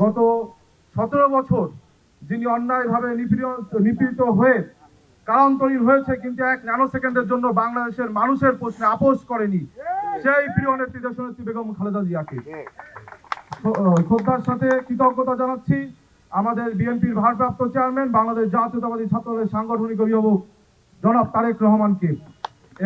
গত 17 বছর যিনি অন্যায়ভাবে নিপীড়িত হয়ে কারান্তরীণ হয়েছে, কিন্তু 1 ন্যানো সেকেন্ডের জন্য বাংলাদেশের মানুষের প্রশ্নে আপোষ করেনি, সেই প্রিয় নেত্রী দেশনেত্রী বেগম খালেদা জিয়াকে শ্রদ্ধার সাথে কৃতজ্ঞতা জানাচ্ছি। আমাদের বিএনপির ভারপ্রাপ্ত চেয়ারম্যান, বাংলাদেশ জাতীয়তাবাদী ছাত্রদলের সাংগঠনিক অভিভাবক জনাব তারেক রহমানকে,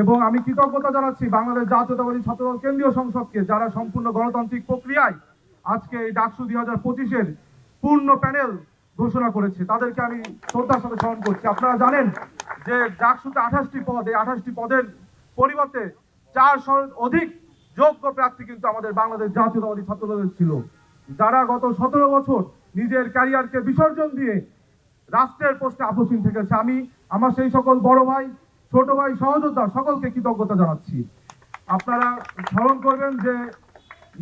এবং আমি কৃতজ্ঞতা জানাচ্ছি বাংলাদেশ জাতীয়তাবাদী ছাত্রদল কেন্দ্রীয় সংসদকে, যারা সম্পূর্ণ গণতান্ত্রিক প্রক্রিয়ায় আজকে এই ডাকসু 2025-এর পূর্ণ প্যানেল ঘোষণা করেছে। তাদেরকে আমি শ্রদ্ধার সাথে স্মরণ করছি। আপনারা জানেন যে ডাকসুতে 28টি পদ, এই 28টি পদের পরিবর্তে 400 অধিক যোগ্য প্রার্থী কিন্তু আমাদের বাংলাদেশ জাতীয়তাবাদী ছাত্রদলের ছিল, যারা গত 17 বছর নিজের ক্যারিয়ারকে বিসর্জন দিয়ে রাষ্ট্রের প্রশ্নে আপোষহীন থেকেছে। আমি আমার সেই সকল বড় ভাই, ছোট ভাই, সহযোদ্ধা সকলকে কৃতজ্ঞতা জানাচ্ছি। আপনারা স্মরণ করবেন যে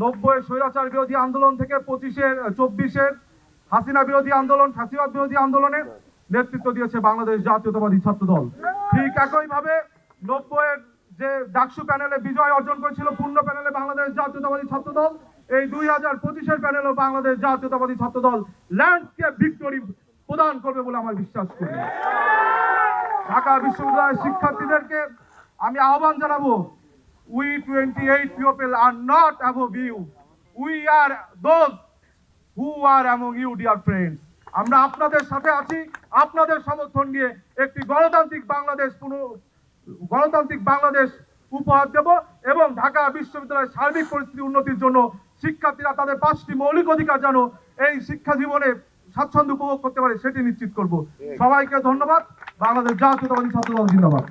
90-এর স্বৈরাচার বিরোধী আন্দোলন থেকে 24-এর হাসিনা বিরোধী আন্দোলন, ফ্যাসিবাদ বিরোধী আন্দোলনে নেতৃত্ব দিয়েছে বাংলাদেশ জাতীয়তাবাদী ছাত্রদল। ঠিক একইভাবে 90-এর যে ডাকসু প্যানেলে বিজয় অর্জন করেছিল পূর্ণ প্যানেলে বাংলাদেশ জাতীয়তাবাদী ছাত্রদল, এই 2025-এর প্যানেলও বাংলাদেশ জাতীয়তাবাদী ছাত্রদল ল্যান্ডস্কেপ ভিক্টরি প্রদান করবে বলে আমার বিশ্বাস করি। ঢাকা বিশ্ববিদ্যালয়ের শিক্ষার্থীদেরকে আমি আহ্বান জানাবো, we 28 people are not above you, we are those who are among you, dear friends. আমরা আপনাদের সাথে আছি, আপনাদের সমর্থন নিয়ে একটি গণতান্ত্রিক বাংলাদেশ উপহার দেব, এবং ঢাকা বিশ্ববিদ্যালয়ের সার্বিক পরিস্থিতি উন্নতির জন্য শিক্ষার্থীরা তাদের 5টি মৌলিক অধিকার যেন এই শিক্ষা জীবনে স্বাচ্ছন্দ্য উপভোগ করতে পারে সেটি নিশ্চিত করব। সবাইকে ধন্যবাদ। বাংলাদেশ জাতীয়তাবাদী ছাত্রদল জিন্দাবাদ।